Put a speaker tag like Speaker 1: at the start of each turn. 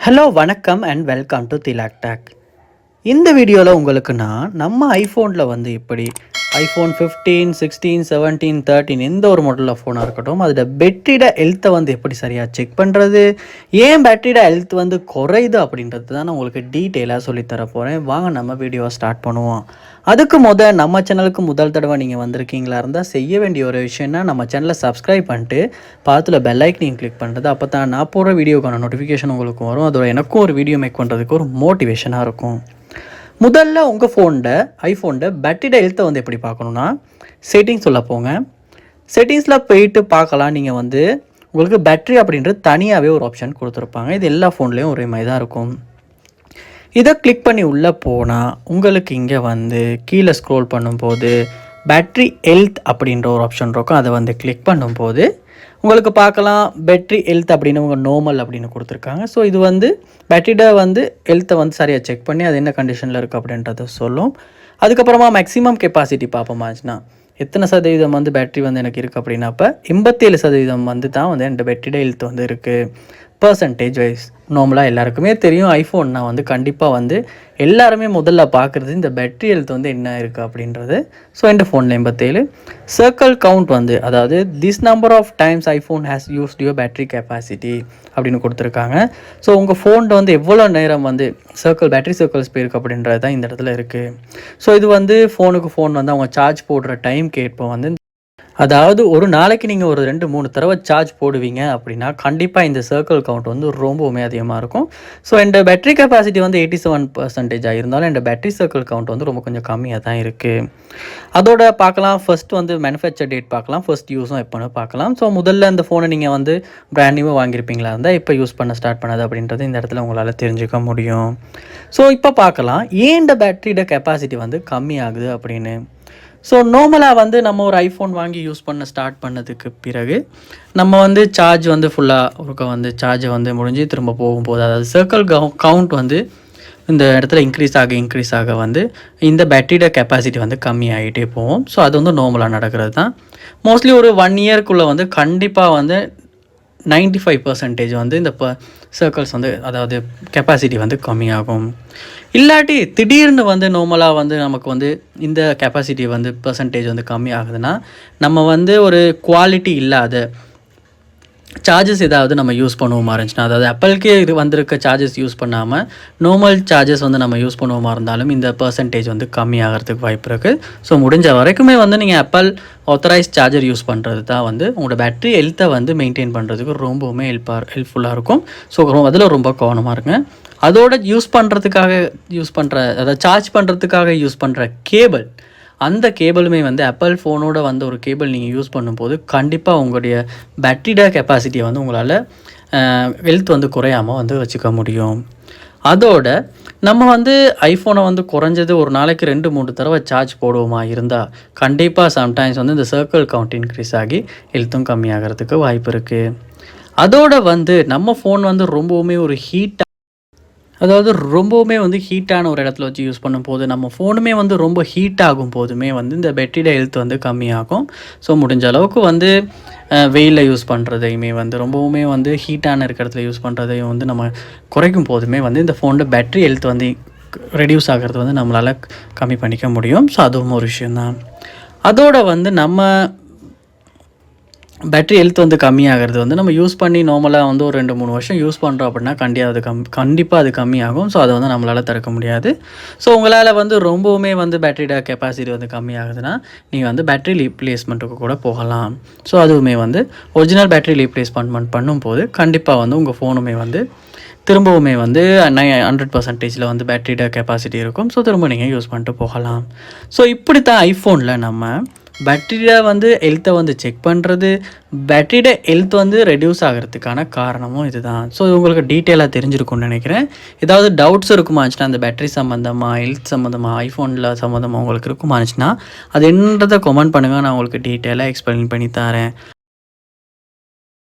Speaker 1: Hello வணக்கம் and welcome to Thilak take. இந்த வீடியோவில் உங்களுக்கு நான் நம்ம ஐஃபோனில் வந்து எப்படி ஐஃபோன் 15, 16, 17, 13 எந்த ஒரு மாடலில் ஃபோனாக இருக்கட்டும் அதோட பேட்டரியோட ஹெல்த்தை வந்து எப்படி சரியாக செக் பண்ணுறது, ஏன் பேட்டரியோட ஹெல்த் வந்து குறையுது அப்படின்றது தான் நான் உங்களுக்கு டீட்டெயிலாக சொல்லித்தர போகிறேன். வாங்க நம்ம வீடியோவை ஸ்டார்ட் பண்ணுவோம். அதுக்கு நம்ம சேனலுக்கு முதல் தடவை நீங்கள் வந்திருக்கீங்களா இருந்தால் செய்ய வேண்டிய ஒரு விஷயம்னா நம்ம சேனலை சப்ஸ்கிரைப் பண்ணிட்டு பார்த்துல பெல் ஐக்கனையும் கிளிக் பண்ணுறது. அப்போ தான் நான் போகிற வீடியோக்கான நோட்டிஃபிகேஷன் உங்களுக்கு வரும். அதோட எனக்கும் ஒரு வீடியோ மேக் பண்ணுறதுக்கு ஒரு மோட்டிவேஷனாக இருக்கும். முதல்ல உங்கள் ஐஃபோனில் பேட்டரியோட ஹெல்த்தை வந்து எப்படி பார்க்கணுன்னா, செட்டிங்ஸ் உள்ள போங்க. செட்டிங்ஸில் போயிட்டு பார்க்கலாம். நீங்கள் வந்து உங்களுக்கு பேட்டரி அப்படின்றது தனியாகவே ஒரு ஆப்ஷன் கொடுத்துருப்பாங்க. இது எல்லா ஃபோன்லேயும் ஒரே மாதிரி தான் இருக்கும். இதை கிளிக் பண்ணி உள்ளே போனால் உங்களுக்கு இங்கே வந்து கீழே ஸ்க்ரோல் பண்ணும்போது பேட்ரி ஹெல்த் அப்படின்ற ஒரு ஆப்ஷன் இருக்கும். அதை வந்து கிளிக் பண்ணும்போது உங்களுக்கு பார்க்கலாம் பேட்ரி ஹெல்த் அப்படின்னு உங்கள் நார்மல் அப்படின்னு கொடுத்துருக்காங்க. ஸோ இது வந்து பேட்டரியோட வந்து ஹெல்த்தை வந்து சரியாக செக் பண்ணி அது என்ன கண்டிஷனில் இருக்குது அப்படின்றத சொல்லும். அதுக்கப்புறமா மேக்ஸிமம் கெப்பாசிட்டி பார்ப்போமாச்சுன்னா எத்தனை சதவீதம் வந்து பேட்ரி வந்து எனக்கு இருக்குது அப்படின்னாப்ப 87% வந்து தான் வந்து என் பேட்டரியோட ஹெல்த் வந்து இருக்குது. பர்சன்டேஜ் வைஸ் நார்மலாக எல்லாருக்குமே தெரியும் ஐஃபோன்னா வந்து கண்டிப்பாக வந்து எல்லாருமே முதல்ல பார்க்குறது இந்த பேட்டரி ஹெல்த் வந்து என்ன இருக்குது அப்படின்றது. ஸோ இந்த ஃபோனில் 87 சர்க்கிள் கவுண்ட் வந்து அதாவது this number of times iPhone has used your battery capacity அப்படின்னு கொடுத்துருக்காங்க. ஸோ உங்கள் ஃபோனில் வந்து எவ்வளோ நேரம் வந்து பேட்டரி சர்க்கிள்ஸ் போயிருக்கு அப்படின்றது தான் இந்த இடத்துல இருக்குது. ஸோ இது வந்து ஃபோனுக்கு ஃபோன் வந்து அவங்க சார்ஜ் போடுற டைம் கேட்போம் வந்து அதாவது ஒரு நாளைக்கு நீங்கள் ஒரு 2-3 தடவை சார்ஜ் போடுவீங்க அப்படின்னா கண்டிப்பாக இந்த சர்க்கிள் கவுண்ட் வந்து ரொம்பவுமே அதிகமாக இருக்கும். ஸோ இந்த பேட்டரி கெப்பாசிட்டி வந்து 87% இருந்தாலும் இந்த பேட்டரி சர்க்கிள் கவுண்ட் வந்து ரொம்ப கொஞ்சம் கம்மியாக தான் இருக்குது. அதோட பார்க்கலாம் ஃபர்ஸ்ட் வந்து மேனுஃபேக்சர் டேட் பார்க்கலாம், ஃபர்ஸ்ட் யூஸும் எப்போன்னு பார்க்கலாம். ஸோ முதல்ல இந்த ஃபோனை நீங்கள் வந்து பிராண்ட் நியூவாக வாங்கியிருப்பீங்களா இருந்தால் இப்போ யூஸ் பண்ண ஸ்டார்ட் பண்ணது அப்படின்றது இந்த இடத்துல உங்களால் தெரிஞ்சுக்க முடியும். ஸோ இப்போ பார்க்கலாம் ஏன் இந்த பேட்டரியோட கெப்பாசிட்டி வந்து கம்மியாகுது அப்படின்னு. ஸோ நார்மலாக வந்து நம்ம ஒரு ஐஃபோன் வாங்கி யூஸ் பண்ண ஸ்டார்ட் பண்ணதுக்கு பிறகு நம்ம வந்து சார்ஜ் வந்து ஃபுல்லாக ஒருக்க வந்து சார்ஜை வந்து முடிஞ்சு திரும்ப போகும்போது அதாவது சர்க்கிள் கவுண்ட் வந்து இந்த இடத்துல இன்க்ரீஸ் ஆக வந்து இந்த பேட்டரியோட கெப்பாசிட்டி வந்து கம்மி ஆகிட்டே போகும். ஸோ அது வந்து நார்மலாக நடக்கிறது தான். மோஸ்ட்லி ஒரு 1 இயர்க்குள்ளே வந்து கண்டிப்பாக வந்து 95% வந்து இந்த சர்க்கிள்ஸ் வந்து அதாவது கெப்பாசிட்டி வந்து கம்மியாகும். இல்லாட்டி திடீர்னு வந்து நார்மலாக வந்து நமக்கு வந்து இந்த கெப்பாசிட்டி வந்து பர்சன்டேஜ் வந்து கம்மி ஆகுதுன்னா நம்ம வந்து ஒரு குவாலிட்டி இல்லாத சார்ஜஸ் ஏதாவது நம்ம யூஸ் பண்ணுவோமா இருந்துச்சுன்னா அதாவது ஆப்பிள்கே இது வந்திருக்க சார்ஜஸ் யூஸ் பண்ணாமல் நார்மல் சார்ஜஸ் வந்து நம்ம யூஸ் பண்ணுவோமா இருந்தாலும் இந்த பர்சன்டேஜ் வந்து கம்மி ஆகிறதுக்கு வாய்ப்பு இருக்குது. ஸோ முடிஞ்ச வரைக்குமே வந்து நீங்கள் ஆப்பிள் ஆத்தரைஸ் சார்ஜர் யூஸ் பண்ணுறது தான் வந்து உங்களோட பேட்டரி ஹெல்த்தை வந்து மெயின்டைன் பண்ணுறதுக்கு ரொம்பவுமே ஹெல்ப்ஃபுல்லாக இருக்கும். ஸோ அதில் ரொம்ப கவனமாக இருங்க. அதோட யூஸ் பண்ணுற அதாவது சார்ஜ் பண்ணுறதுக்காக யூஸ் பண்ணுற கேபிள் அந்த கேபிளுமே வந்து ஆப்பிள் ஃபோனோட வந்து ஒரு கேபிள் நீங்கள் யூஸ் பண்ணும்போது கண்டிப்பாக உங்களுடைய பேட்டரியோட கெப்பாசிட்டியை வந்து உங்களால் ஹெல்த் வந்து குறையாமல் வந்து வச்சுக்க முடியும். அதோட நம்ம வந்து ஐஃபோனை வந்து குறைஞ்சது ஒரு நாளைக்கு 2-3 தடவை சார்ஜ் போடுவோமா இருந்தால் கண்டிப்பாக சம்டைம்ஸ் வந்து இந்த சர்க்கிள் கவுண்ட் இன்க்ரீஸ் ஆகி ஹெல்த்தும் கம்மியாகிறதுக்கு வாய்ப்பு இருக்குது. அதோட வந்து நம்ம ஃபோன் வந்து ரொம்பவுமே ஒரு ரொம்பவுமே வந்து ஹீட்டான ஒரு இடத்துல வச்சு யூஸ் பண்ணும்போது நம்ம ஃபோனுமே வந்து ரொம்ப ஹீட் ஆகும் போதுமே வந்து இந்த பேட்டரியோட ஹெல்த் வந்து கம்மியாகும். ஸோ முடிஞ்ச அளவுக்கு வந்து வெயிலில் யூஸ் பண்ணுறதையுமே வந்து ரொம்பவுமே வந்து ஹீட்டான இருக்கிற இடத்துல யூஸ் பண்ணுறதையும் வந்து நம்ம குறைக்கும் போதுமே வந்து இந்த ஃபோனில் பேட்டரி ஹெல்த் வந்து ரெடியூஸ் ஆகிறது வந்து நம்மளால் கம்மி பண்ணிக்க முடியும். ஸோ அதுவும் ஒரு விஷயந்தான். அதோட வந்து நம்ம பேட்டரி ஹெல்த் வந்து கம்மியாகிறது வந்து நம்ம யூஸ் பண்ணி நார்மலாக வந்து ஒரு 2-3 வருஷம் யூஸ் பண்ணுறோம் அப்படின்னா கண்டிப்பாக அது கம்மியாகும். ஸோ அதை வந்து நம்மளால் தடுக்க முடியாது. ஸோ உங்களால் வந்து ரொம்பவுமே வந்து பேட்டரியோட கெப்பாசிட்டி வந்து கம்மியாகுதுன்னா நீங்கள் வந்து பேட்டரி ரீப்ளேஸ்மெண்ட்டுக்கு கூட போகலாம். ஸோ அதுவுமே வந்து ஒரிஜினல் பேட்டரி ரீப்ளேஸ்மெண்ட் பண்ணும்போது கண்டிப்பாக வந்து உங்கள் ஃபோனுமே வந்து திரும்பவுமே வந்து 100% வந்து பேட்டரியோட கெப்பாசிட்டி இருக்கும். ஸோ திரும்ப நீங்கள் யூஸ் பண்ணிட்டு போகலாம். ஸோ இப்படி தான் ஐஃபோனில் நம்ம பேட்டரியோட வந்து ஹெல்த்தை வந்து செக் பண்ணுறது, பேட்டரியோட ஹெல்த் வந்து ரெடியூஸ் ஆகிறதுக்கான காரணமும் இதுதான். ஸோ உங்களுக்கு டீட்டெயிலாக தெரிஞ்சிருக்கும்னு நினைக்கிறேன். ஏதாவது டவுட்ஸ் இருக்குமாச்சுன்னா அந்த பேட்டரி சம்மந்தமாக ஹெல்த் சம்மந்தமாக ஐஃபோனில் சம்மந்தமாக உங்களுக்கு இருக்குமாச்சுன்னா அது என்னன்றதை கமெண்ட் பண்ணுங்கள். நான் உங்களுக்கு டீட்டெயிலாக எக்ஸ்பிளைன் பண்ணி தரேன்.